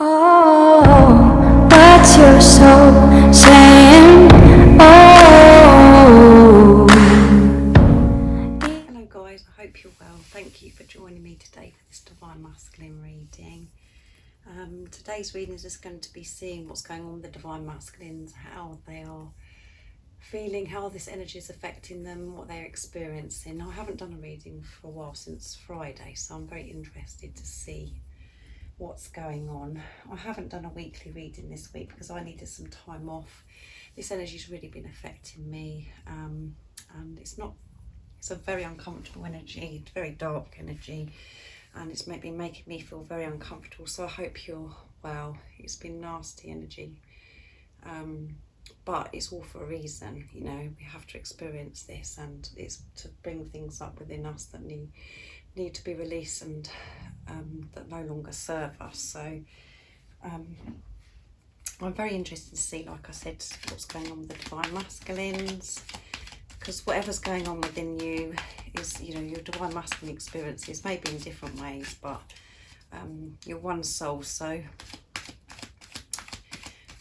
Oh, what's your soul saying? Oh. Hello guys, I hope you're well. Thank you for joining me today for this Divine Masculine reading. Today's reading is just going to be seeing what's going on with the Divine Masculines, how they are feeling, how this energy is affecting them, what they're experiencing. I haven't done a reading for a while, since Friday, so I'm very interested to see what's going on. I haven't done a weekly reading this week because I needed some time off. This energy's really been affecting me, and it's a very uncomfortable energy, very dark energy, and it's maybe making me feel very uncomfortable. So I hope you're well. It's been nasty energy, but it's all for a reason. You know, we have to experience this, and it's to bring things up within us that need to be released, and that no longer serve us. So I'm very interested to see, like I said, what's going on with the Divine Masculines, because whatever's going on within you is, you know, your Divine Masculine experiences, maybe in different ways, but you're one soul. So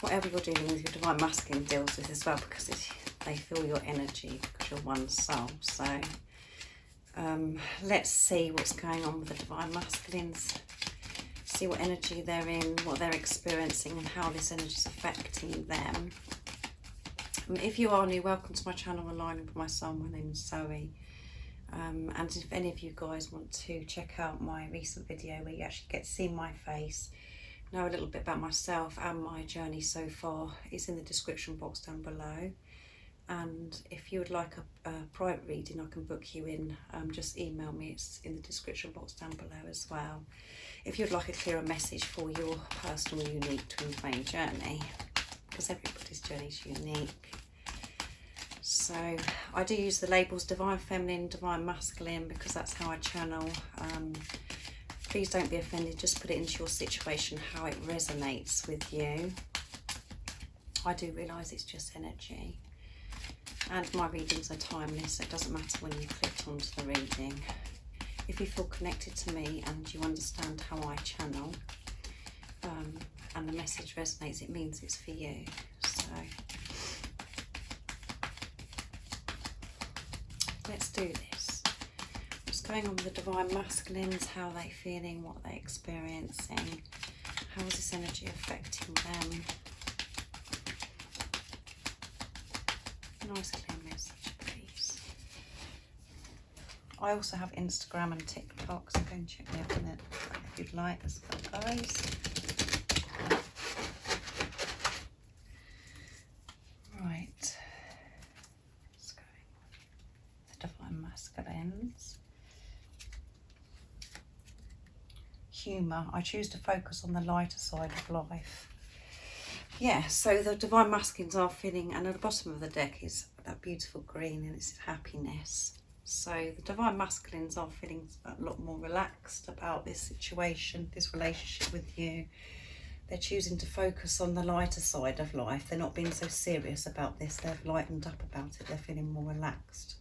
whatever you're dealing with, your Divine Masculine deals with as well, because they feel your energy, because you're one soul. So let's see what's going on with the Divine Masculines, see what energy they're in, what they're experiencing, and how this energy is affecting them. If you are new, welcome to my channel, Aligning with My Soul. My name is Zoe, and if any of you guys want to check out my recent video where you actually get to see my face, know a little bit about myself and my journey so far, it's in the description box down below. And if you would like a private reading, I can book you in. Just email me, it's in the description box down below as well. If you'd like a clearer message for your personal, unique twin flame journey, because everybody's journey is unique. So I do use the labels Divine Feminine, Divine Masculine, because that's how I channel. Please don't be offended, just put it into your situation, how it resonates with you. I do realise it's just energy. And my readings are timeless, so it doesn't matter when you clicked onto the reading. If you feel connected to me and you understand how I channel, and the message resonates, it means it's for you. So let's do this. What's going on with the Divine Masculines? How are they feeling? What are they experiencing? How is this energy affecting them? Nice clear message, please. I also have Instagram and TikTok, so go and check me out on it if you'd like as well, guys. Right, let's go. The Divine Masculines. Humour. I choose to focus on the lighter side of life. Yeah, so the Divine Masculines are feeling, and at the bottom of the deck is that beautiful green, and it's happiness. So the Divine Masculines are feeling a lot more relaxed about this situation, this relationship with you. They're choosing to focus on the lighter side of life. They're not being so serious about this. They've lightened up about it. They're feeling more relaxed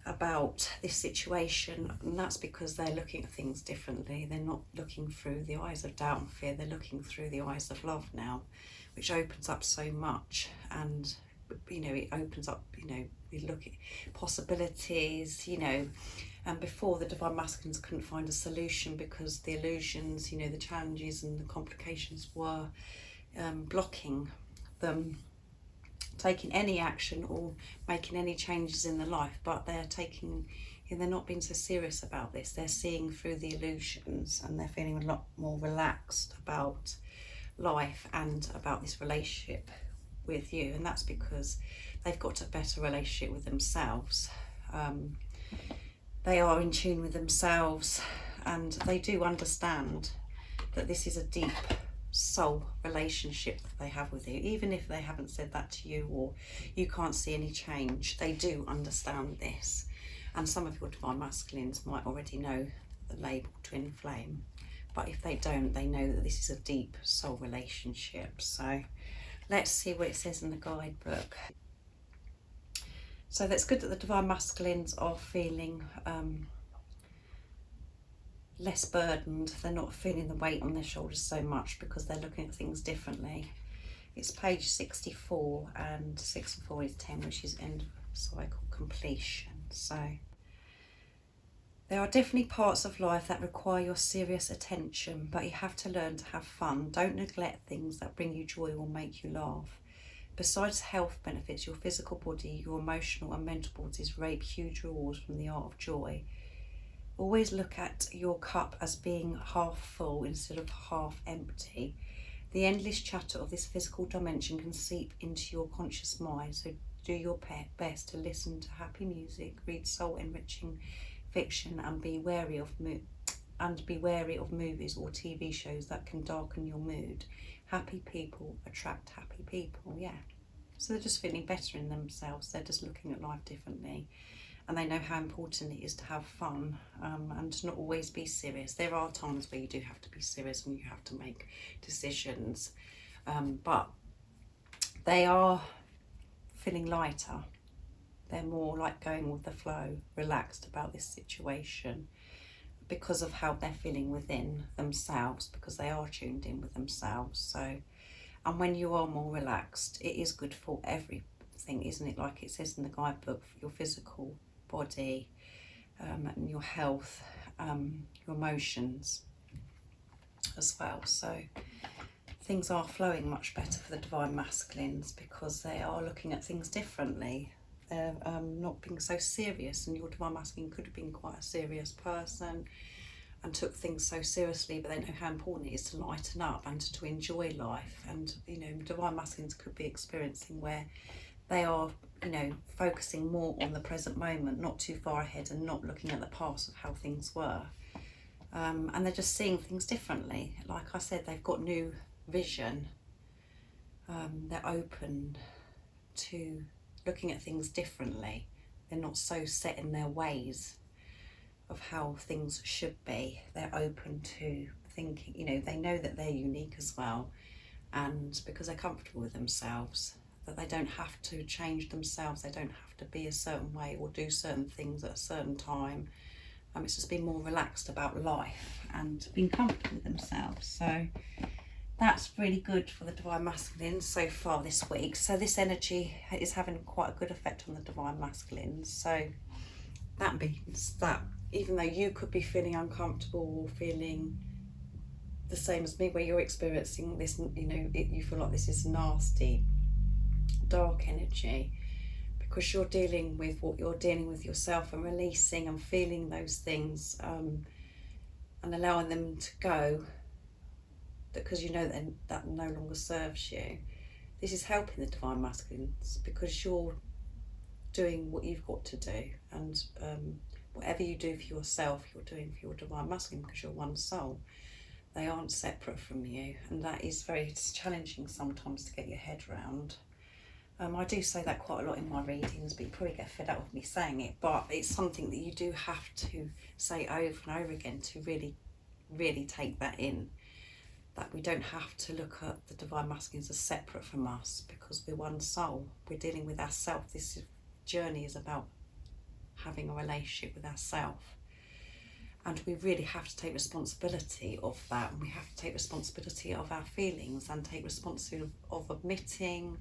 about this situation, and that's because they're looking at things differently. They're not looking through the eyes of doubt and fear. They're looking through the eyes of love now, which opens up so much. And you know, it opens up, you know, we look at possibilities, you know, and before the Divine Masculines couldn't find a solution because the illusions, you know, the challenges and the complications were blocking them taking any action or making any changes in their life. But they're taking, you know, they're not being so serious about this. They're seeing through the illusions, and they're feeling a lot more relaxed about life and about this relationship with you. And that's because they've got a better relationship with themselves. They are in tune with themselves, and they do understand that this is a deep soul relationship that they have with you. Even if they haven't said that to you, or you can't see any change, they do understand this. And some of your Divine Masculines might already know the label twin flame, but if they don't, they know that this is a deep soul relationship. So let's see what it says in the guidebook. So that's good that the Divine Masculines are feeling less burdened. They're not feeling the weight on their shoulders so much because they're looking at things differently. It's page 64, and 6 and 4 is 10, which is end of cycle completion. So there are definitely parts of life that require your serious attention, but you have to learn to have fun. Don't neglect things that bring you joy or make you laugh. Besides health benefits, your physical body, your emotional and mental bodies reap huge rewards from the art of joy. Always look at your cup as being half full instead of half empty. The endless chatter of this physical dimension can seep into your conscious mind, so do your best to listen to happy music, read soul-enriching fiction, and be wary of movies or TV shows that can darken your mood. Happy people attract happy people. Yeah, so they're just feeling better in themselves. They're just looking at life differently, and they know how important it is to have fun, and to not always be serious. There are times where you do have to be serious and you have to make decisions, but they are feeling lighter. They're more like going with the flow, relaxed about this situation because of how they're feeling within themselves, because they are tuned in with themselves. So, and when you are more relaxed, it is good for everything, isn't it? Like it says in the guidebook, for your physical body, and your health, your emotions as well. So things are flowing much better for the Divine Masculines because they are looking at things differently. They're not being so serious, and your Divine Masculine could have been quite a serious person and took things so seriously, but they know how important it is to lighten up and to enjoy life. And you know, Divine Masculines could be experiencing where they are, you know, focusing more on the present moment, not too far ahead, and not looking at the past of how things were. And they're just seeing things differently. Like I said, they've got new vision. They're open to looking at things differently. They're not so set in their ways of how things should be. They're open to thinking, you know, they know that they're unique as well, and because they're comfortable with themselves, that they don't have to change themselves, they don't have to be a certain way or do certain things at a certain time. It's just being more relaxed about life and being comfortable with themselves. So that's really good for the Divine Masculines so far this week. So this energy is having quite a good effect on the Divine Masculines. So that means that even though you could be feeling uncomfortable or feeling the same as me, where you're experiencing this, you know, you feel like this is nasty, dark energy, because you're dealing with what you're dealing with yourself and releasing and feeling those things, and allowing them to go, because you know that no longer serves you. This is helping the Divine Masculines because you're doing what you've got to do, and whatever you do for yourself, you're doing for your Divine Masculine, because you're one soul. They aren't separate from you, and that is very challenging sometimes to get your head around. I do say that quite a lot in my readings, but you probably get fed up with me saying it, but it's something that you do have to say over and over again to really, really take that in, that we don't have to look at the Divine Masculines as separate from us, because we're one soul. We're dealing with ourselves. This journey is about having a relationship with ourselves, and we really have to take responsibility of that, and we have to take responsibility of our feelings and take responsibility of admitting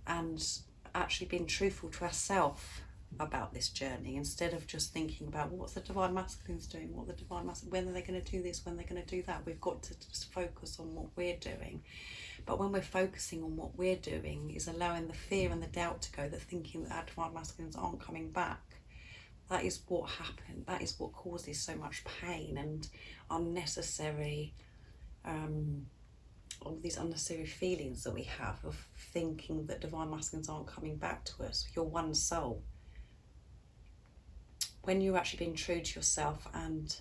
and actually being truthful to ourselves about this journey, instead of just thinking about what's the Divine Masculines doing, what the Divine Masculine, when are they going to do this, when they're going to do that. We've got to just focus on what we're doing. But when we're focusing on what we're doing, is allowing the fear and the doubt to go, that thinking that our Divine Masculines aren't coming back. That is what happened. That is what causes so much pain and unnecessary, all these unnecessary feelings that we have of thinking that Divine Masculines aren't coming back to us. You're one soul. When you're actually being true to yourself and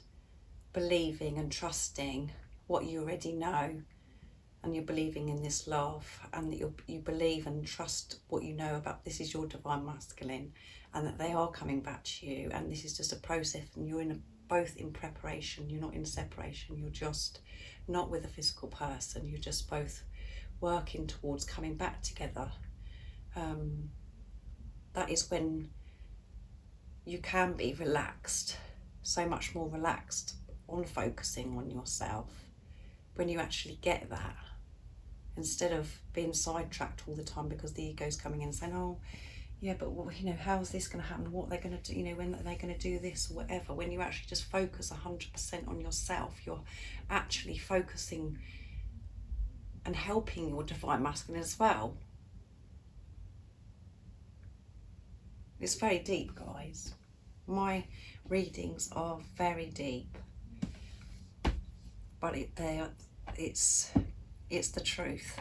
believing and trusting what you already know, and you're believing in this love, and that you believe and trust what you know about this is your Divine Masculine, and that they are coming back to you, and this is just a process, and you're both in preparation. You're not in separation. You're just not with a physical person. You're just both working towards coming back together. That is when you can be relaxed, so much more relaxed on focusing on yourself, when you actually get that, instead of being sidetracked all the time because the ego's coming in and saying, oh, yeah, but you know, how's this going to happen? What they're going to do, you know, when are they going to do this or whatever? When you actually just focus 100% on yourself, you're actually focusing and helping your divine masculine as well. It's very deep, guys. My readings are very deep, but it's the truth.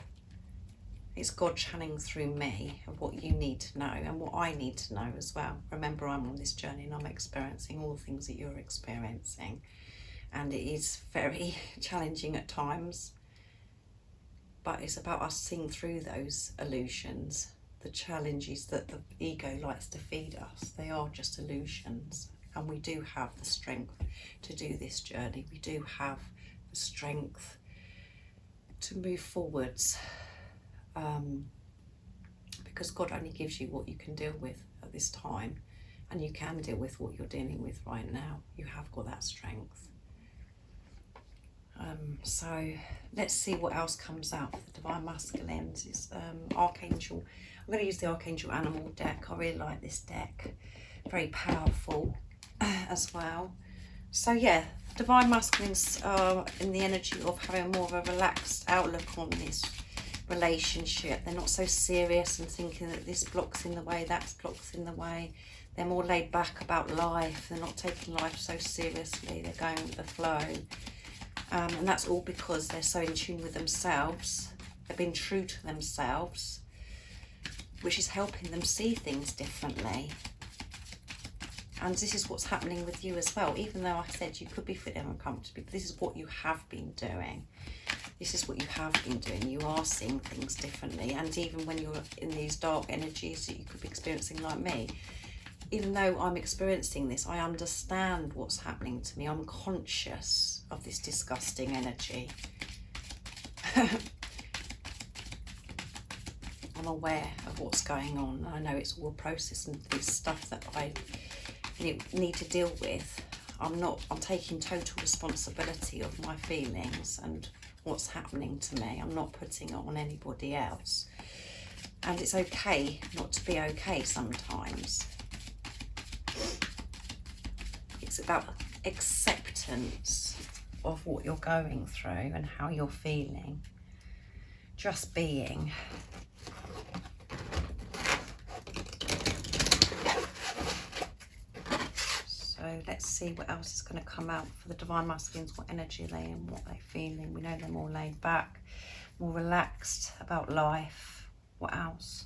It's God channeling through me of what you need to know and what I need to know as well. Remember, I'm on this journey and I'm experiencing all the things that you're experiencing, and it is very challenging at times, but it's about us seeing through those illusions. The challenges that the ego likes to feed us, they are just illusions, and we do have the strength to do this journey. We do have the strength to move forwards, because God only gives you what you can deal with at this time, and you can deal with what you're dealing with right now. You have got that strength. So let's see what else comes out for the Divine Masculines. It's Archangel. I'm going to use the Archangel Animal deck. I really like this deck. Very powerful as well. So yeah, Divine Masculines are in the energy of having more of a relaxed outlook on this relationship. They're not so serious and thinking that this block's in the way, that block's in the way. They're more laid back about life. They're not taking life so seriously. They're going with the flow. And that's all because they're so in tune with themselves. They've been true to themselves, which is helping them see things differently. And this is what's happening with you as well. Even though I said you could be feeling uncomfortable, but this is what you have been doing. This is what you have been doing. You are seeing things differently. And even when you're in these dark energies that you could be experiencing like me, even though I'm experiencing this, I understand what's happening to me. I'm conscious of this disgusting energy. I'm aware of what's going on. I know it's all a process and it's stuff that I need to deal with. I'm taking total responsibility of my feelings and what's happening to me. I'm not putting it on anybody else. And it's okay not to be okay sometimes. It's about acceptance of what you're going through and how you're feeling. Just being. So let's see what else is going to come out for the Divine Masculines, what energy are they in, what they're feeling. We know they're more laid back, more relaxed about life. What else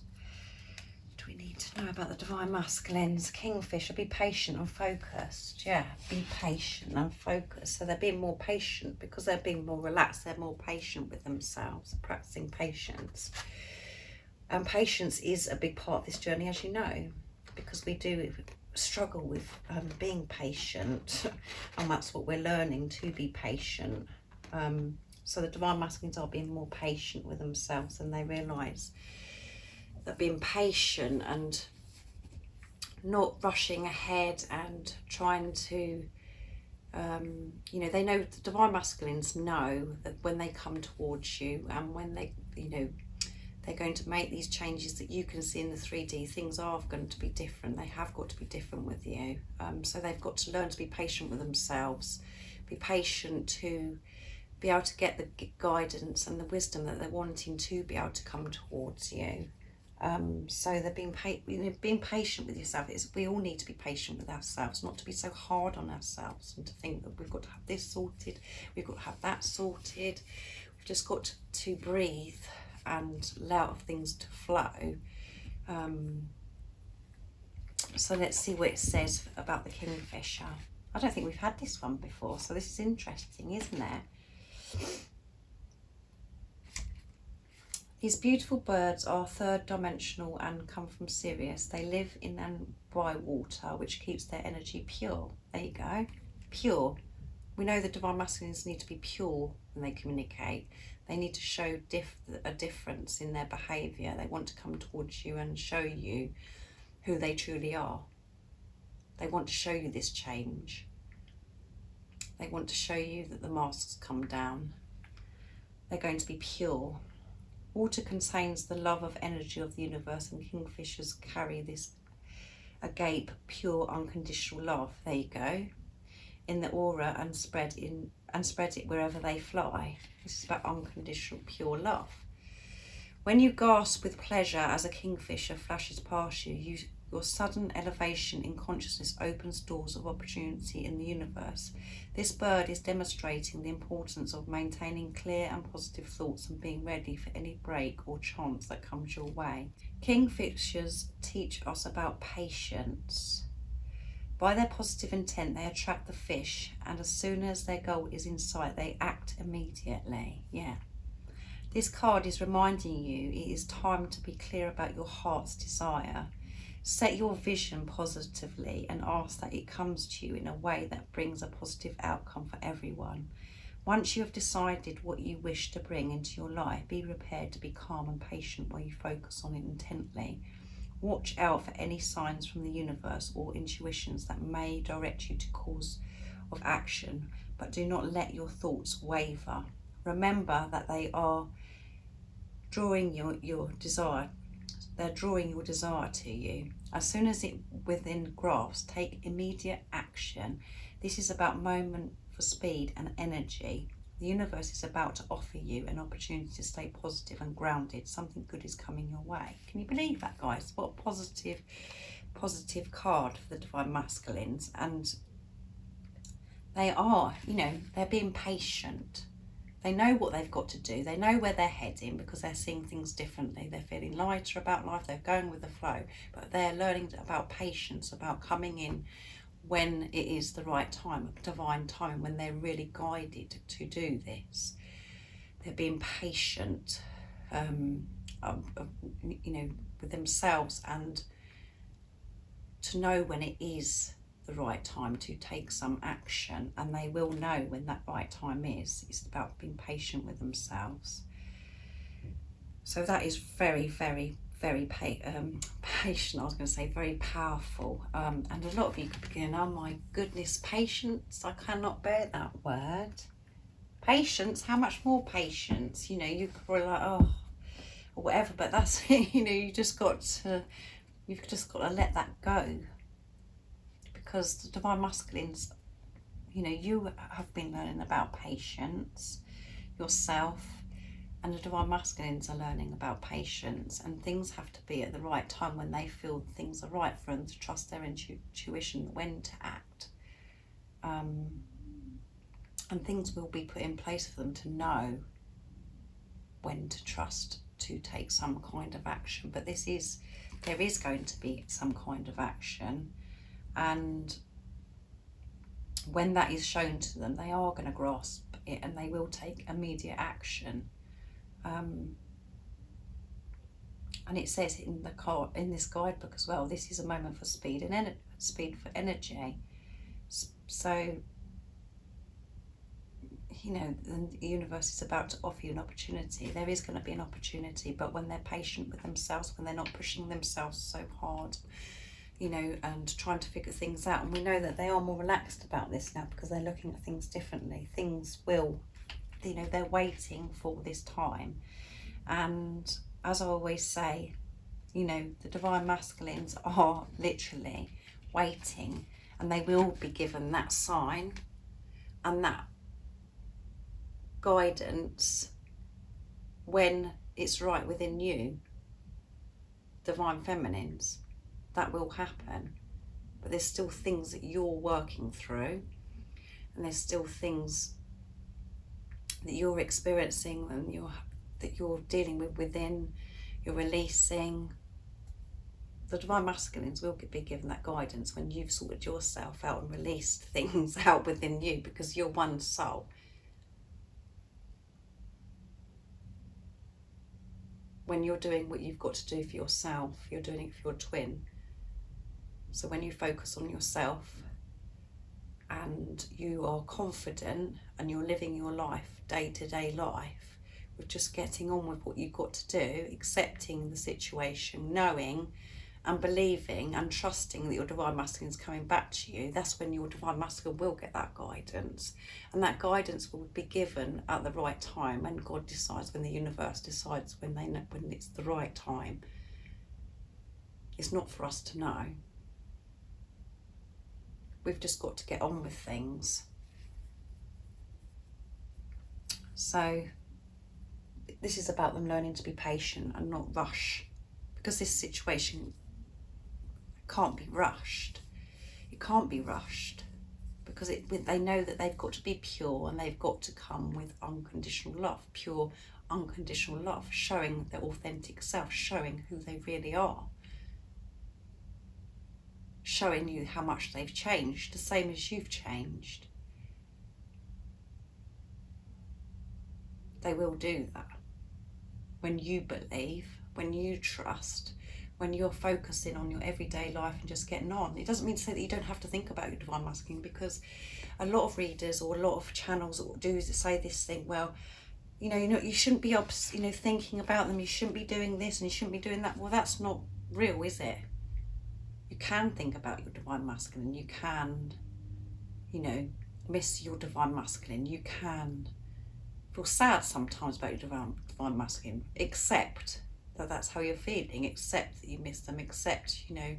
do we need to know about the Divine Masculines? Kingfisher, be patient and focused. Yeah, be patient and focused. So they're being more patient because they're being more relaxed. They're more patient with themselves, practicing patience. And patience is a big part of this journey, as you know, because we do struggle with being patient, and that's what we're learning, to be patient. So the Divine Masculines are being more patient with themselves, and they realise that being patient and not rushing ahead and trying to, you know, they know, the Divine Masculines know that when they come towards you and when they, you know, they're going to make these changes that you can see in the 3D. Things are going to be different. They have got to be different with you. So they've got to learn to be patient with themselves, be patient to be able to get the guidance and the wisdom that they're wanting to be able to come towards you. So they're being patient with yourself. We all need to be patient with ourselves, not to be so hard on ourselves and to think that we've got to have this sorted, we've got to have that sorted. We've just got to breathe and allow things to flow. So let's see what it says about the Kingfisher. I don't think we've had this one before, so this is interesting, isn't it? These beautiful birds are third dimensional and come from Sirius. They live in and by water, which keeps their energy pure. There you go, pure. We know the Divine Masculines need to be pure when they communicate. They need to show a difference in their behaviour. They want to come towards you and show you who they truly are. They want to show you this change. They want to show you that the masks come down. They're going to be pure. Water contains the love of energy of the universe, and kingfishers carry this agape, pure, unconditional love. There you go. In the aura and spread it wherever they fly. This is about unconditional, pure love. When you gasp with pleasure as a kingfisher flashes past you, your sudden elevation in consciousness opens doors of opportunity in the universe. This bird is demonstrating the importance of maintaining clear and positive thoughts and being ready for any break or chance that comes your way. Kingfishers teach us about patience. By their positive intent, they attract the fish, and as soon as their goal is in sight, they act immediately. Yeah. This card is reminding you it is time to be clear about your heart's desire. Set your vision positively and ask that it comes to you in a way that brings a positive outcome for everyone. Once you have decided what you wish to bring into your life, be prepared to be calm and patient while you focus on it intently. Watch out for any signs from the universe or intuitions that may direct you to course of action, but do not let your thoughts waver. Remember that they are drawing your desire. They're drawing your desire to you. As soon as it within grasp, take immediate action. This is about moment for speed and energy. The universe is about to offer you an opportunity to stay positive and grounded. Something good is coming your way. Can you believe that, guys? What a positive card for the Divine Masculines. And they are, they're being patient. They know what they've got to do. They know where they're heading because they're seeing things differently. They're feeling lighter about life. They're going with the flow. But they're learning about patience, about coming in when it is the right time, a divine time, when they're really guided to do this. They're being patient, with themselves, and to know when it is the right time to take some action, and they will know when that right time is. It's about being patient with themselves. So that is very, very, very patient. I was going to say very powerful. And a lot of you could be going, oh my goodness, patience, I cannot bear that word. Patience, how much more patience? You could be like, oh, or whatever, but that's you've just got to let that go. Because the Divine Masculines, you have been learning about patience yourself, and the Divine Masculines are learning about patience, and things have to be at the right time when they feel things are right for them to trust their intuition when to act. And things will be put in place for them to know when to trust to take some kind of action. But there is going to be some kind of action. And when that is shown to them, they are going to grasp it and they will take immediate action. And it says in this guidebook as well, this is a moment for speed and speed for energy. So, the universe is about to offer you an opportunity. There is going to be an opportunity, but when they're patient with themselves, when they're not pushing themselves so hard, and trying to figure things out. And we know that they are more relaxed about this now because they're looking at things differently. Things will, they're waiting for this time. And as I always say, the Divine Masculines are literally waiting, and they will be given that sign and that guidance when it's right within you, Divine Feminines. That will happen, but there's still things that you're working through, and there's still things that you're experiencing and that you're dealing with within, you're releasing. The Divine Masculines will be given that guidance when you've sorted yourself out and released things out within you, because you're one soul. When you're doing what you've got to do for yourself, you're doing it for your twin. So when you focus on yourself and you are confident and you're living your life, day-to-day life, with just getting on with what you've got to do, accepting the situation, knowing and believing and trusting that your divine masculine is coming back to you, that's when your divine masculine will get that guidance. And that guidance will be given at the right time, when God decides, when the universe decides, when it's the right time. It's not for us to know. We've just got to get on with things. So this is about them learning to be patient and not rush, because this situation can't be rushed. It can't be rushed because they know that they've got to be pure, and they've got to come with unconditional love, pure unconditional love, showing their authentic self, showing who they really are, showing you how much they've changed, the same as you've changed. They will do that when you believe, when you trust, when you're focusing on your everyday life and just getting on. It doesn't mean to say that you don't have to think about your divine masculine, because a lot of readers or a lot of channels do say this thing, well, you shouldn't be thinking about them, you shouldn't be doing this and you shouldn't be doing that. Well, that's not real, is it? You can think about your divine masculine, you can, miss your divine masculine, you can feel sad sometimes about your divine masculine, accept that that's how you're feeling, accept that you miss them, accept, that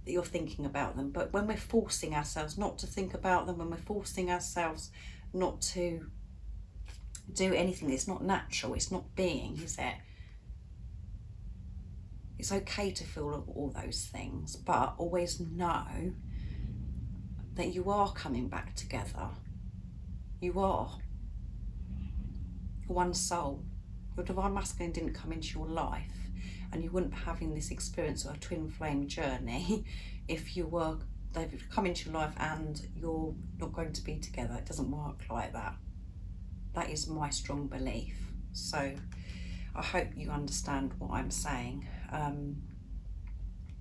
you're thinking about them. But when we're forcing ourselves not to think about them, when we're forcing ourselves not to do anything that's not natural, it's not being, is it? It's okay to feel all those things, but always know that you are coming back together. You are one soul. Your divine masculine didn't come into your life, and you wouldn't be having this experience of a twin flame journey if they've come into your life and you're not going to be together. It doesn't work like that. That is my strong belief. So I hope you understand what I'm saying.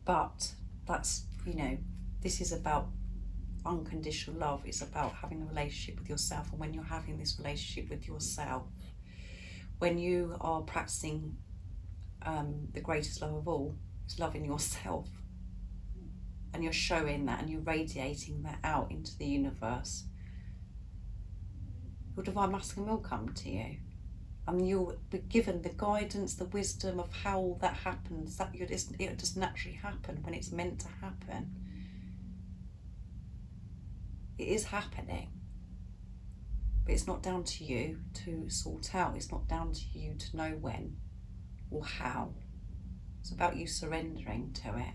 But that's, this is about unconditional love. It's about having a relationship with yourself. And when you're having this relationship with yourself, when you are practicing the greatest love of all, is loving yourself, and you're showing that and you're radiating that out into the universe, your divine masculine will come to you, and you'll be given the guidance, the wisdom of how all that happens. It just naturally happen when it's meant to happen. It is happening. But it's not down to you to sort out. It's not down to you to know when or how. It's about you surrendering to it.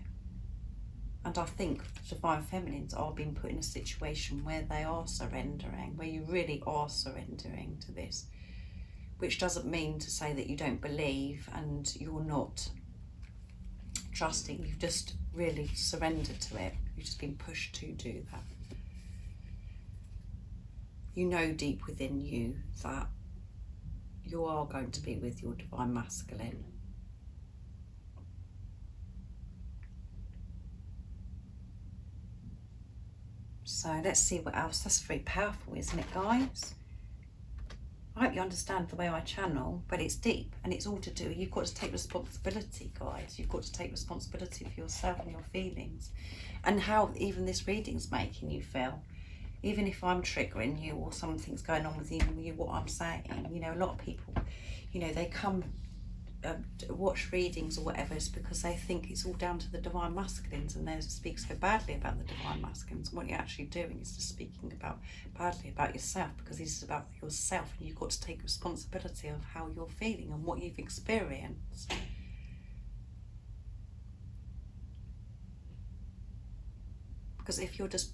And I think divine feminines are being put in a situation where they are surrendering, where you really are surrendering to this, which doesn't mean to say that you don't believe and you're not trusting. You've just really surrendered to it. You've just been pushed to do that. You know deep within you that you are going to be with your divine masculine. So let's see what else. That's very powerful, isn't it, guys? I hope you understand the way I channel, but it's deep and it's all to do. You've got to take responsibility, guys. You've got to take responsibility for yourself and your feelings, and how even this reading's making you feel. Even if I'm triggering you or something's going on with you, what I'm saying, a lot of people, they come watch readings or whatever, it's because they think it's all down to the divine masculines, and they speak so badly about the divine masculines. And what you're actually doing is just speaking badly about yourself, because this is about yourself, and you've got to take responsibility of how you're feeling and what you've experienced. Because if you're just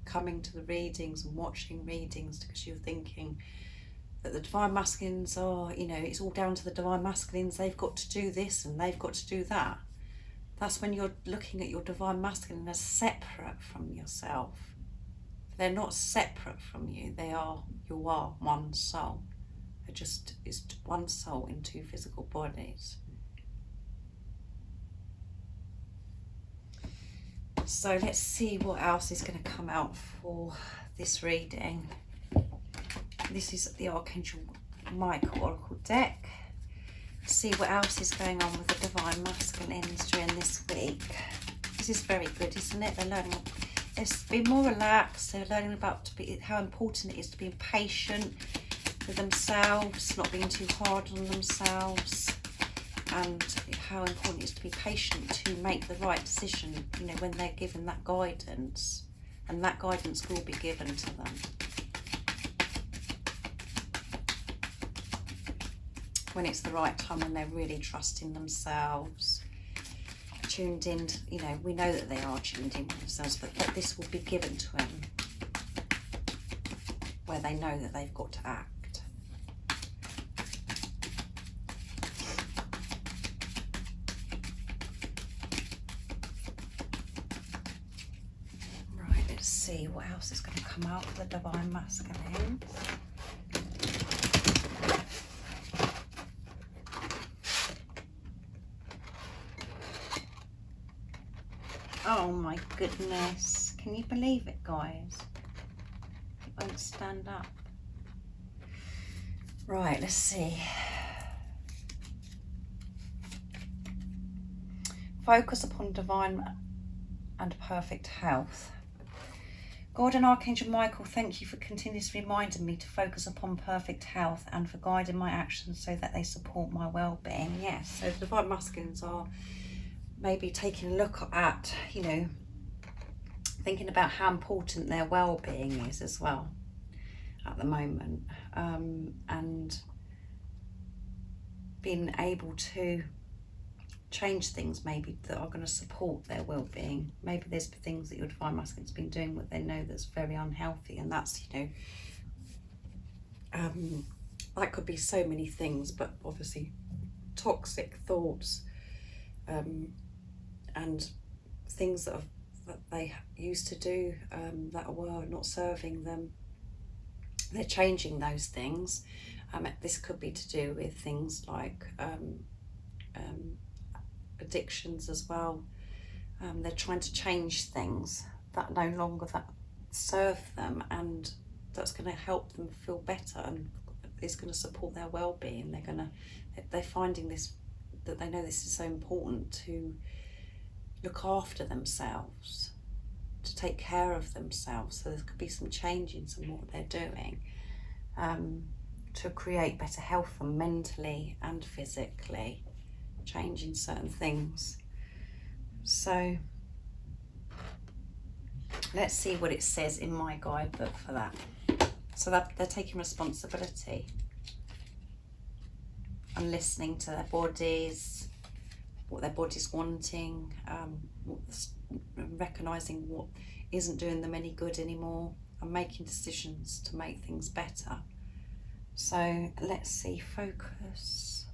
coming to the readings and watching readings because you're thinking that the divine masculines are, it's all down to the divine masculines, they've got to do this and they've got to do that, that's when you're looking at your divine masculine as separate from yourself. They're not separate from you. You are one soul. It's one soul in two physical bodies. So let's see what else is going to come out for this reading. This is the Archangel Michael Oracle deck. see what else is going on with the Divine Masculines during this week. This is very good, isn't it? They're learning to be more relaxed. They're learning about how important it is to be patient with themselves, not being too hard on themselves, and how important it is to be patient to make the right decision, you know, when they're given that guidance, and that guidance will be given to them. When it's the right time, when they're really trusting themselves, tuned in, you know, we know that they are tuned in with themselves, but that this will be given to them where they know that they've got to act. Right, let's see what else is going to come out for the Divine Masculine. Oh my goodness, can you believe it, guys? It won't stand up. Right, let's see. Focus upon divine and perfect health. God and Archangel Michael, thank you for continuously reminding me to focus upon perfect health and for guiding my actions so that they support my well-being. Yes, so the Divine Masculines are maybe taking a look at, you know, thinking about how important their well-being is as well at the moment, and being able to change things maybe that are going to support their well-being. Maybe there's things that your Divine Masculine's been doing what they know that's very unhealthy, and that's, you know, that could be so many things, but obviously toxic thoughts, and things that they used to do that were not serving them. They're changing those things. This could be to do with things like addictions as well. They're trying to change things that no longer that serve them, and that's going to help them feel better and is going to support their well-being. They're finding this, that they know this is so important to look after themselves, to take care of themselves. So there could be some changes in what they're doing to create better health for them mentally and physically, changing certain things. So let's see what it says in my guidebook for that. So that they're taking responsibility and listening to their bodies, what their body's wanting, recognising what isn't doing them any good anymore, and making decisions to make things better. So let's see, focus.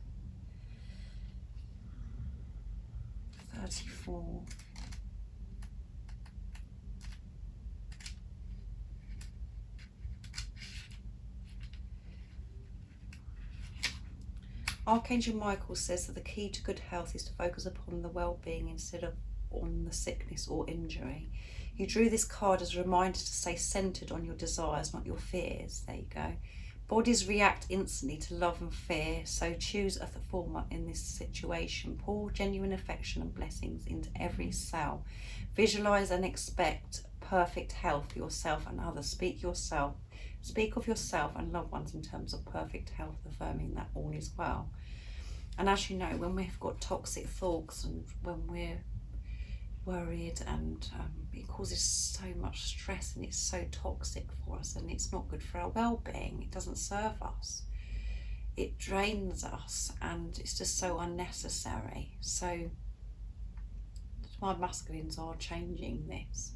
34. Archangel Michael says that the key to good health is to focus upon the well-being instead of on the sickness or injury. You drew this card as a reminder to stay centered on your desires, not your fears. There you go. Bodies react instantly to love and fear, so choose a former in this situation. Pour genuine affection and blessings into every cell. Visualize and expect perfect health for yourself and others. Speak of yourself and loved ones in terms of perfect health, affirming that all is well. And as you know, when we've got toxic thoughts and when we're worried, and it causes so much stress and it's so toxic for us, and it's not good for our well-being. It doesn't serve us, it drains us, and it's just so unnecessary. So my masculines are changing this.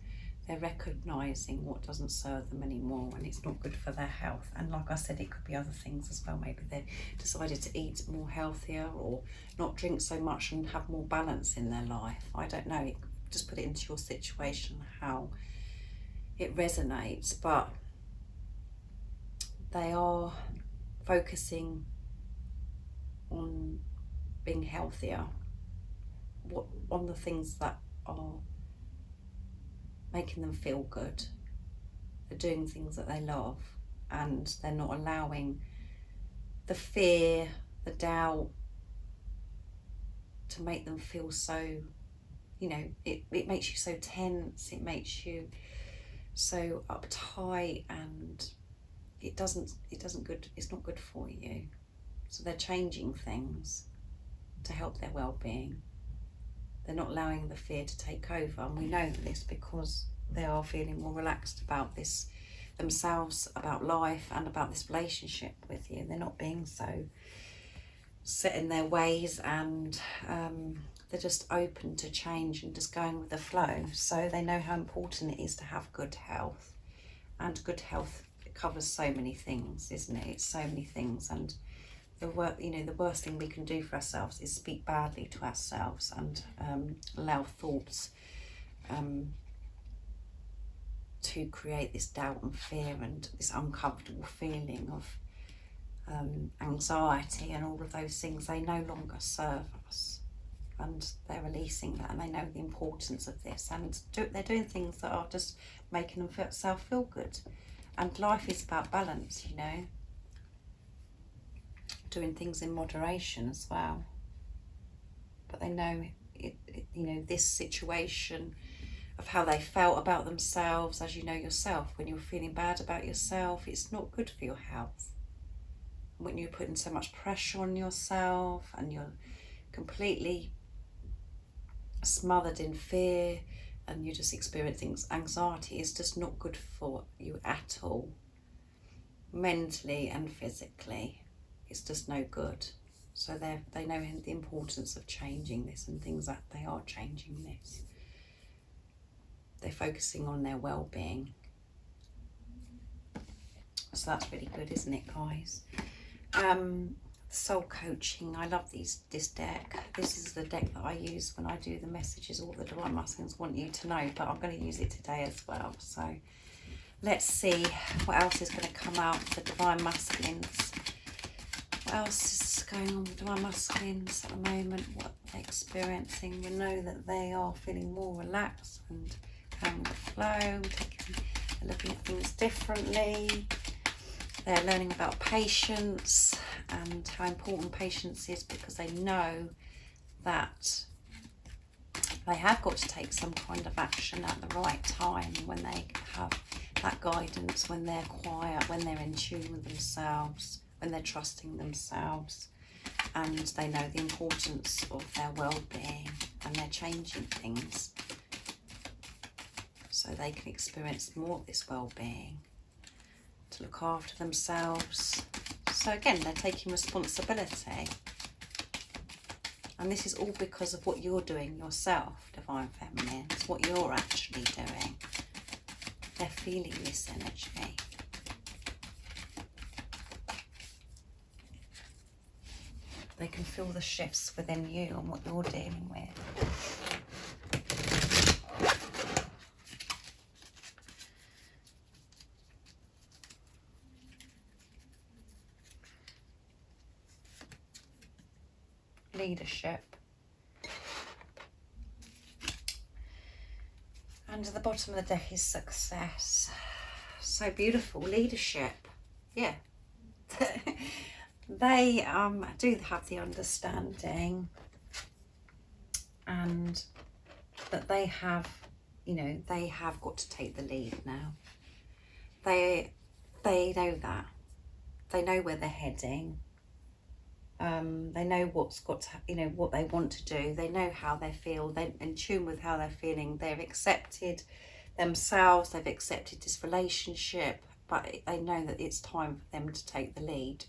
They're recognising what doesn't serve them anymore and it's not good for their health. And like I said, it could be other things as well. Maybe they've decided to eat more healthier or not drink so much and have more balance in their life. I don't know, just put it into your situation how it resonates, but they are focusing on being healthier, on the things that are making them feel good. They're doing things that they love, and they're not allowing the fear, the doubt, to make them feel so, you know, it makes you so tense, it makes you so uptight, and it's not good for you. So they're changing things to help their well-being. They're not allowing the fear to take over, and we know this because they are feeling more relaxed about this themselves, about life, and about this relationship with you. They're not being so set in their ways, and they're just open to change and just going with the flow. So they know how important it is to have good health, and good health, it covers so many things, isn't it? It's so many things, and the worst thing we can do for ourselves is speak badly to ourselves and allow thoughts to create this doubt and fear and this uncomfortable feeling of anxiety and all of those things. They no longer serve us, and they're releasing that, and they know the importance of this, and they're doing things that are just making themselves feel good. And life is about balance, you know, doing things in moderation as well. But they know this situation of how they felt about themselves, as you know yourself, when you're feeling bad about yourself, it's not good for your health. When you're putting so much pressure on yourself and you're completely smothered in fear and you're just experiencing anxiety, it's just not good for you at all, mentally and physically. It's just no good. So they know the importance of changing this, and things that they are changing this. They're focusing on their well-being. So that's really good, isn't it, guys? Soul coaching. I love this deck. This is the deck that I use when I do the messages all the Divine Masculines want you to know, but I'm going to use it today as well. So let's see what else is going to come out for the Divine Masculines. What else is going on with Divine Masculines at the moment? What they're experiencing? We know that they are feeling more relaxed and going with the flow, looking at things differently. They're learning about patience and how important patience is, because they know that they have got to take some kind of action at the right time, when they have that guidance, when they're quiet, when they're in tune with themselves, when they're trusting themselves, and they know the importance of their well-being, and they're changing things so they can experience more of this well-being, to look after themselves. So again, they're taking responsibility, and this is all because of what you're doing yourself, Divine Feminine. It's what you're actually doing. They're feeling this energy. They can feel the shifts within you and what you're dealing with. Leadership. And at the bottom of the deck is success. So beautiful. Leadership. Yeah. They do have the understanding, and that they have, they have got to take the lead now. They know that. They know where they're heading. They know what's got to, what they want to do. They know how they feel. They're in tune with how they're feeling. They've accepted themselves. They've accepted this relationship, but they know that it's time for them to take the lead.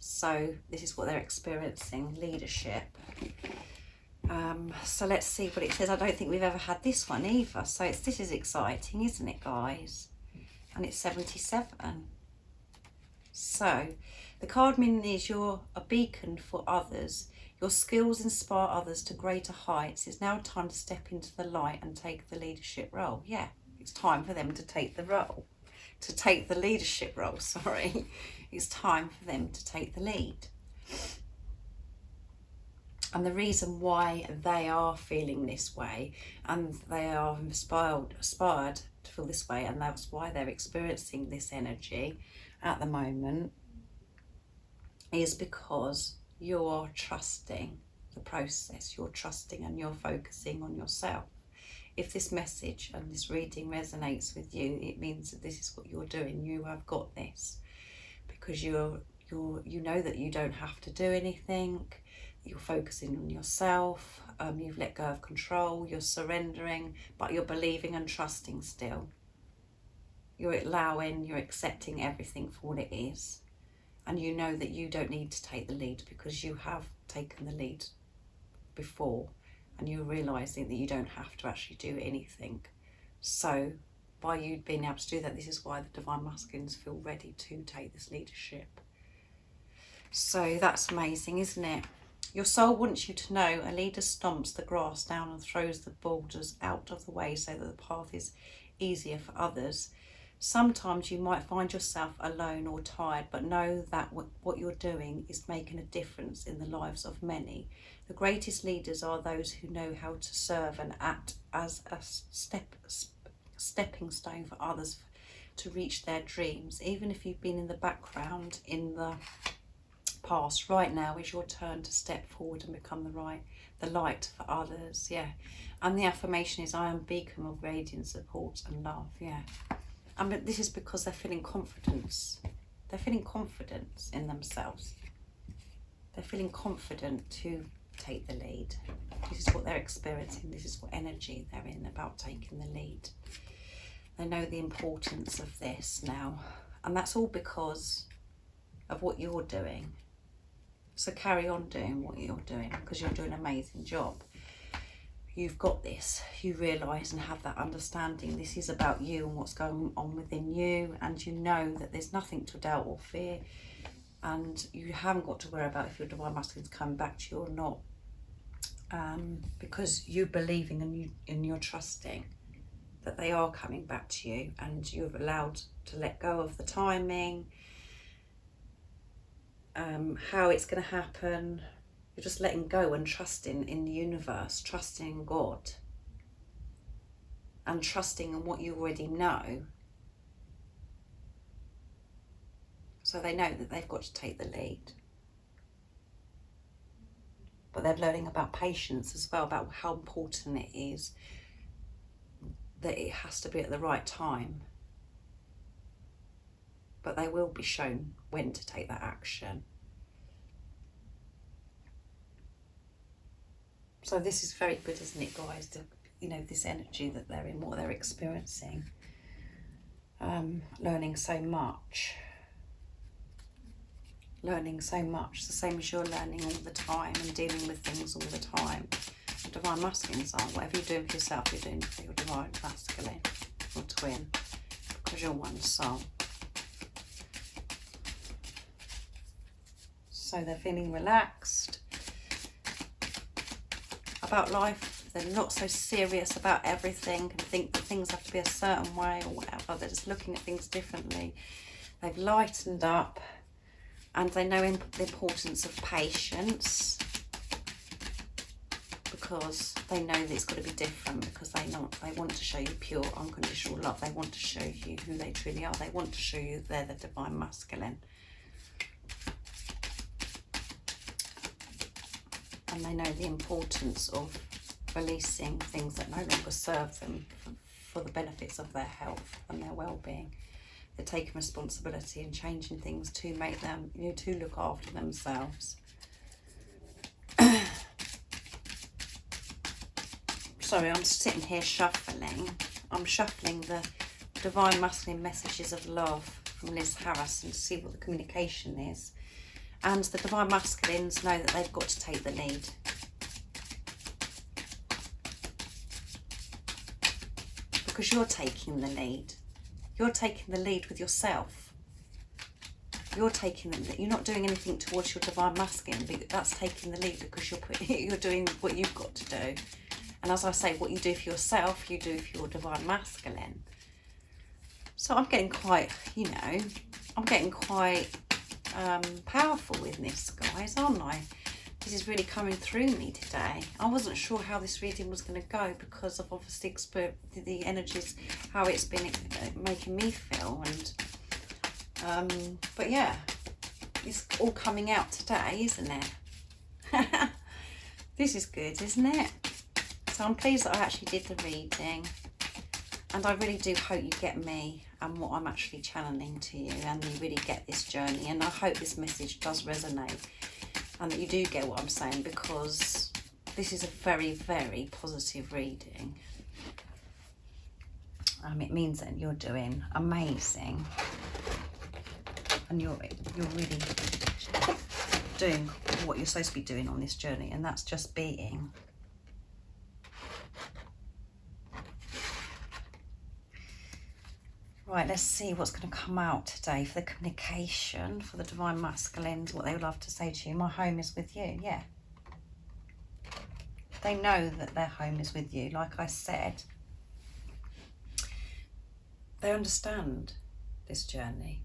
So this is what they're experiencing, leadership. So let's see what it says. I don't think we've ever had this one either. So this is exciting, isn't it, guys? And it's 77. So the card meaning is you're a beacon for others. Your skills inspire others to greater heights. It's now time to step into the light and take the leadership role. Yeah, it's time for them to take the role. To take the leadership role, sorry. It's time for them to take the lead. And the reason why they are feeling this way, and they are inspired to feel this way, and that's why they're experiencing this energy at the moment, is because you're trusting the process. You're trusting and you're focusing on yourself. If this message and this reading resonates with you, it means that this is what you're doing. You have got this, because you know that you don't have to do anything. You're focusing on yourself. You've let go of control. You're surrendering, but you're believing and trusting still. You're allowing, you're accepting everything for what it is. And you know that you don't need to take the lead, because you have taken the lead before, and you're realising that you don't have to actually do anything. So by you being able to do that, this is why the Divine Masculines feel ready to take this leadership. So that's amazing, isn't it? Your soul wants you to know a leader stomps the grass down and throws the boulders out of the way so that the path is easier for others. Sometimes you might find yourself alone or tired, but know that what you're doing is making a difference in the lives of many. The greatest leaders are those who know how to serve and act as a stepping stone for others to reach their dreams. Even if you've been in the background in the past, right now is your turn to step forward and become the light for others. Yeah. And the affirmation is, I am a beacon of radiant support and love. Yeah. And this is because they're feeling confidence. They're feeling confidence in themselves. They're feeling confident to take the lead. This is what they're experiencing. This is what energy they're in about taking the lead. They know the importance of this now. And that's all because of what you're doing. So carry on doing what you're doing, because you're doing an amazing job. You've got this. You realise and have that understanding. This is about you and what's going on within you, and you know that there's nothing to doubt or fear, and you haven't got to worry about if your Divine Masculines coming back to you or not, because you're believing and you're trusting that they are coming back to you, and you've allowed to let go of the timing, how it's going to happen. You're just letting go and trusting in the universe, trusting in God, and trusting in what you already know. So they know that they've got to take the lead. But they're learning about patience as well, about how important it is that it has to be at the right time. But they will be shown when to take that action. So this is very good, isn't it, guys? This energy that they're in, what they're experiencing. Learning so much. Learning so much. The same as you're learning all the time and dealing with things all the time. The Divine Masculines are. Whatever you're doing for yourself, you're doing for your Divine Masculine or twin. Because you're one soul. So they're feeling relaxed about life. They're not so serious about everything and think that things have to be a certain way or whatever. They're just looking at things differently. They've lightened up, and they know the importance of patience, because they know that it's got to be different, because they want to show you pure unconditional love. They want to show you who they truly are. They want to show you they're the Divine Masculine. And they know the importance of releasing things that no longer serve them for the benefits of their health and their well-being. They're taking responsibility and changing things to make them, to look after themselves. Sorry, I'm sitting here shuffling. I'm shuffling the Divine Masculine Messages of Love from Liz Harrison to see what the communication is. And the Divine Masculines know that they've got to take the lead. Because you're taking the lead. You're taking the lead with yourself. You're not doing anything towards your Divine Masculine, but that's taking the lead, because you're doing what you've got to do. And as I say, what you do for yourself, you do for your Divine Masculine. So I'm getting quite, powerful in this, guys, aren't I? This is really coming through me today. I wasn't sure how this reading was going to go, because I've obviously experienced the energies, how it's been making me feel, and but yeah, it's all coming out today, isn't it? This is good, isn't it? So I'm pleased that I actually did the reading, and I really do hope you get me and what I'm actually channeling to you, and you really get this journey, and I hope this message does resonate and that you do get what I'm saying, because this is a very, very positive reading. It means that you're doing amazing, and you're really doing what you're supposed to be doing on this journey, and that's just being. Right, let's see what's going to come out today for the communication, for the Divine Masculines, what they would love to say to you. My home is with you, yeah. They know that their home is with you, like I said. They understand this journey.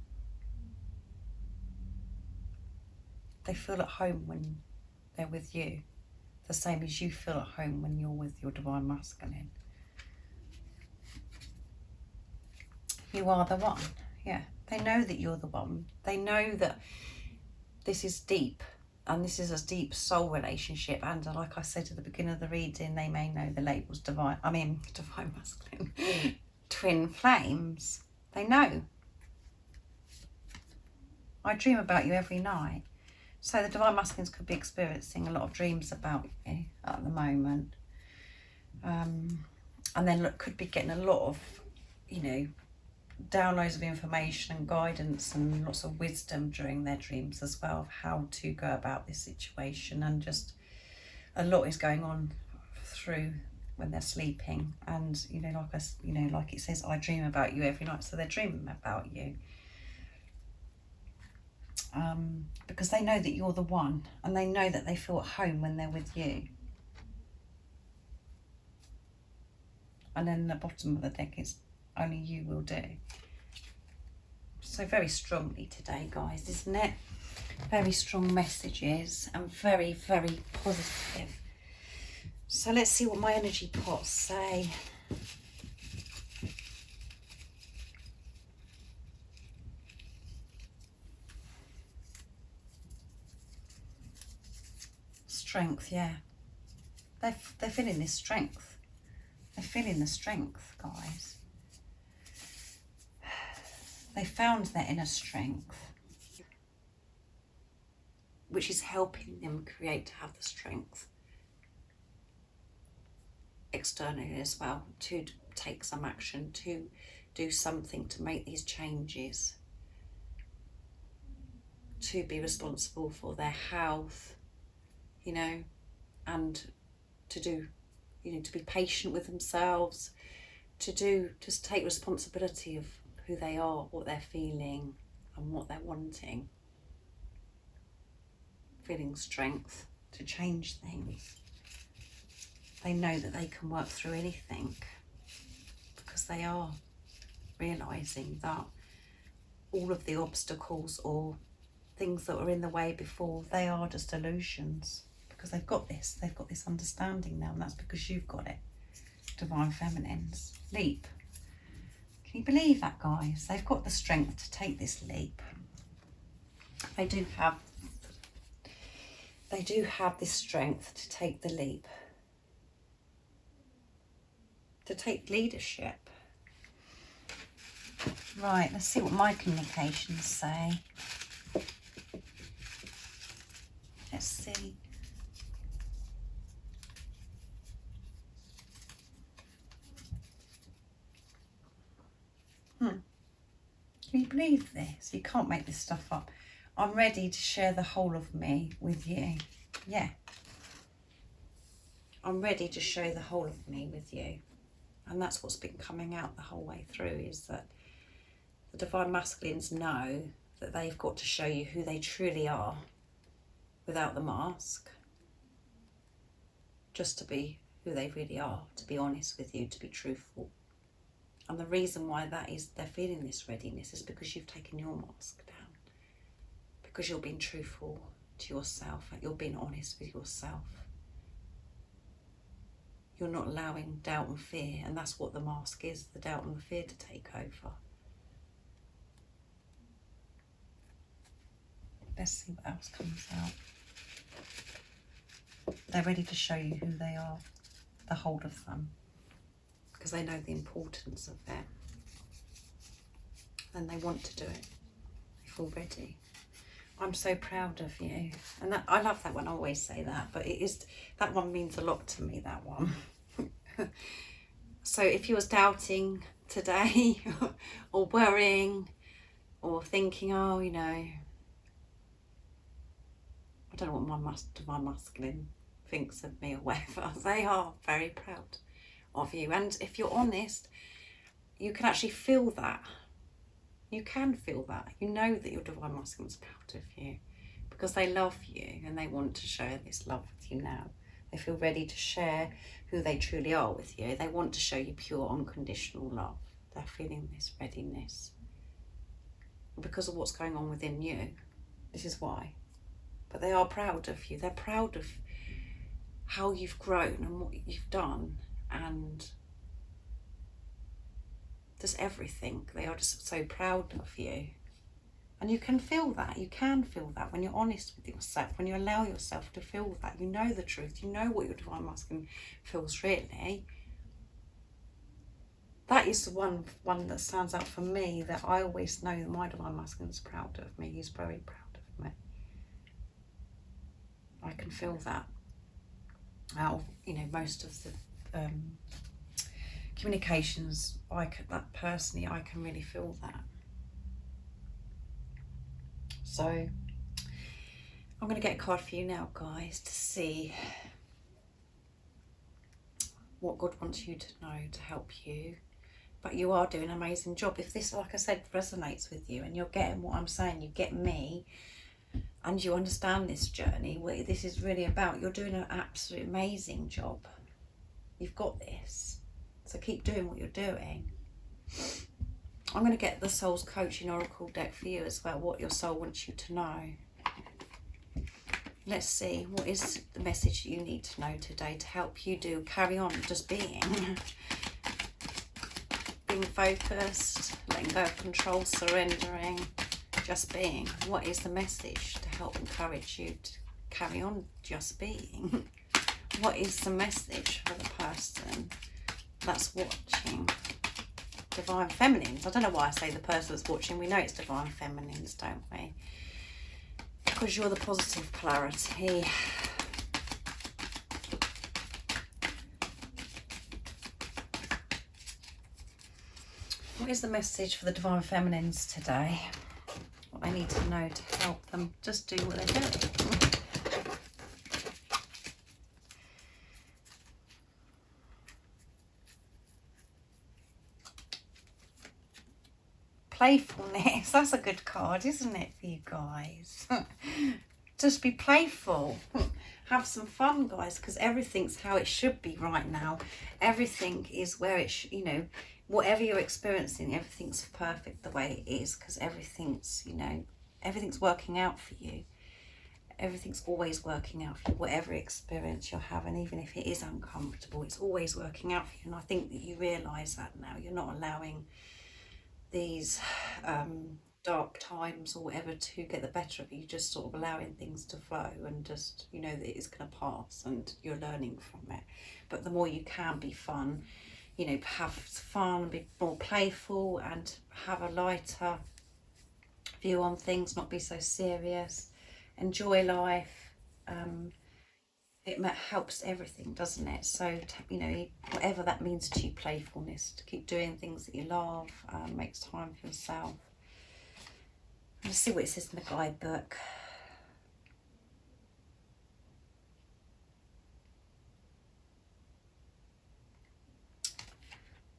They feel at home when they're with you, the same as you feel at home when you're with your Divine Masculine. You are the one, yeah. They know that you're the one. They know that this is deep, and this is a deep soul relationship. And like I said at the beginning of the reading, they may know the labels Divine Masculine, twin flames. They know. I dream about you every night. So the Divine Masculines could be experiencing a lot of dreams about you at the moment. And then could be getting a lot of, downloads of information and guidance and lots of wisdom during their dreams as well, of how to go about this situation. And just a lot is going on through when they're sleeping. And like it says, I dream about you every night. So they're dreaming about you, because they know that you're the one, and they know that they feel at home when they're with you. And then the bottom of the deck is only you will do. So very strongly today, guys, isn't it? Very strong messages and very, very positive. So let's see what my energy pots say. Strength, yeah. They're feeling this strength. They're feeling the strength, guys. They found their inner strength, which is helping them create to have the strength externally as well, to take some action, to do something to make these changes, to be responsible for their health, and to do, to be patient with themselves, to just take responsibility of who they are, what they're feeling and what they're wanting. Feeling strength to change things. They know that they can work through anything, because they are realising that all of the obstacles or things that were in the way before, they are just illusions, because they've got this understanding now, and that's because you've got it. Divine Feminines. Leap. Can you believe that, guys? They've got the strength to take this leap. They do have this strength to take the leap, to take leadership. Right, let's see what my communications say. Let's see. Can you believe this? You can't make this stuff up. I'm ready to share the whole of me with you. Yeah. I'm ready to show the whole of me with you. And that's what's been coming out the whole way through, is that the Divine Masculines know that they've got to show you who they truly are without the mask. Just to be who they really are, to be honest with you, to be truthful. And the reason why that is they're feeling this readiness is because you've taken your mask down. Because you're being truthful to yourself, you're being honest with yourself. You're not allowing doubt and fear, and that's what the mask is, the doubt and the fear, to take over. Let's see what else comes out. They're ready to show you who they are, the whole of them, because they know the importance of it. And they want to do it. They feel ready. I'm so proud of you. And that, I love that one, I always say that, but it is, that one means a lot to me, that one. So if you was doubting today or worrying or thinking, oh, you know, I don't know what my divine masculine thinks of me or whatever, they are very proud of you. And if you're honest, you can actually feel that. You can feel that. You know that your divine masculine is proud of you because they love you and they want to share this love with you now. They feel ready to share who they truly are with you. They want to show you pure, unconditional love. They're feeling this readiness because of what's going on within you. This is why. But they are proud of you. They're proud of how you've grown and what you've done, and just everything. They are just so proud of you. And you can feel that. You can feel that when you're honest with yourself, when you allow yourself to feel that. You know the truth. You know what your divine masculine feels really. That is the one that stands out for me, that I always know that my divine masculine is proud of me. He's very proud of me. I can feel that. Out of, you know, most of the communications, that personally, I can really feel that. So I'm going to get a card for you now, guys, to see what God wants you to know to help you. But you are doing an amazing job. If this, like I said, resonates with you and you're getting what I'm saying, you get me, and you understand this journey, what this is really about, you're doing an absolute amazing job. You've got this. So keep doing what you're doing. I'm going to get the Soul's Coaching Oracle deck for you as well, what your soul wants you to know. Let's see, what is the message you need to know today to help you carry on just being. Being focused, letting go of control, surrendering, just being. What is the message to help encourage you to carry on just being? What is the message for the person that's watching? Divine feminines. I don't know why I say the person that's watching. We know it's divine feminines, don't we? Because you're the positive polarity. What is the message for the divine feminines today? What they need to know to help them just do what they're doing. Playfulness, that's a good card, isn't it, for you guys? Just be playful. Have some fun, guys, because everything's how it should be right now. Everything is where it you know, whatever you're experiencing, everything's perfect the way it is, because everything's, you know, everything's working out for you. Everything's always working out for you, whatever experience you're having, even if it is uncomfortable, it's always working out for you. And I think that you realise that now. You're not allowing these dark times or whatever to get the better of you. You're just sort of allowing things to flow, and just, you know, that it's going to pass and you're learning from it. But the more you can be fun, you know, have fun, be more playful and have a lighter view on things, not be so serious, enjoy life. It helps everything, doesn't it? So, you know, whatever that means to you, playfulness, to keep doing things that you love, makes time for yourself. Let's see what it says in the guidebook.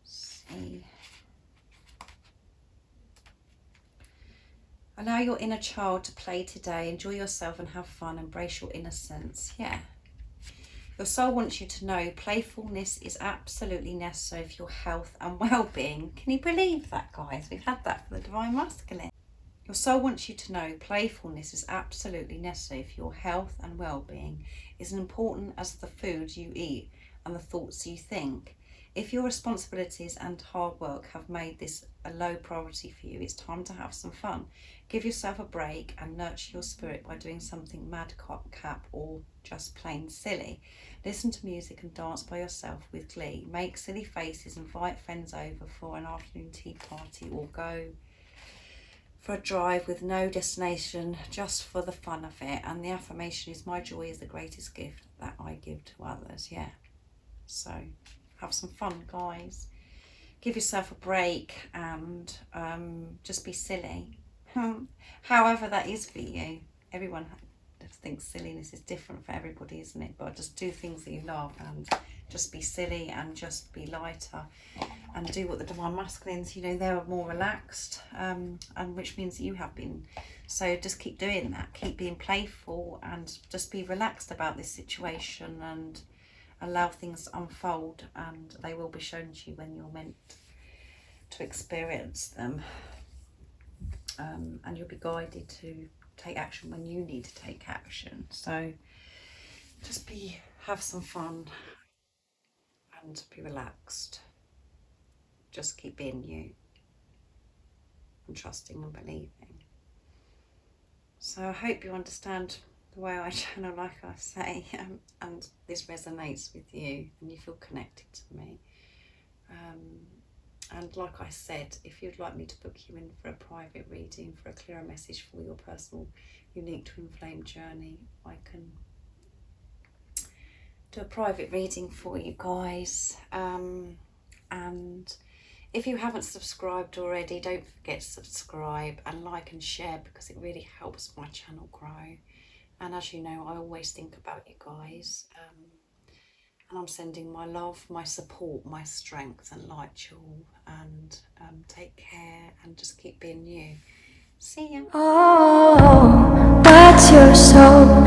See. Allow your inner child to play today. Enjoy yourself and have fun. Embrace your innocence. Yeah. Your soul wants you to know playfulness is absolutely necessary for your health and well-being. Can you believe that, guys? We've had that for the divine masculine. Your soul wants you to know playfulness is absolutely necessary for your health and well-being. It's as important as the food you eat and the thoughts you think. If your responsibilities and hard work have made this a low priority for you, it's time to have some fun. Give yourself a break and nurture your spirit by doing something madcap or just plain silly. Listen to music and dance by yourself with glee. Make silly faces, invite friends over for an afternoon tea party, or go for a drive with no destination, just for the fun of it. And the affirmation is, my joy is the greatest gift that I give to others. Yeah, so have some fun, guys. Give yourself a break and just be silly. However that is for you. Everyone thinks silliness is different for everybody, isn't it? But just do things that you love and just be silly and just be lighter and do what the Divine Masculines, you know, they're more relaxed, and which means that you have been. So just keep doing that. Keep being playful and just be relaxed about this situation and allow things to unfold, and they will be shown to you when you're meant to experience them, and you'll be guided to take action when you need to take action. So just have some fun and be relaxed. Just keep being you and trusting and believing. So I hope you understand the way I channel, like I say, and this resonates with you and you feel connected to me. And like I said, if you'd like me to book you in for a private reading, for a clearer message for your personal unique twin flame journey, I can do a private reading for you guys. And if you haven't subscribed already, don't forget to subscribe and like and share, because it really helps my channel grow. And as you know, I always think about you guys. And I'm sending my love, my support, my strength and light to you all. And take care and just keep being you. See ya. Oh, what's your soul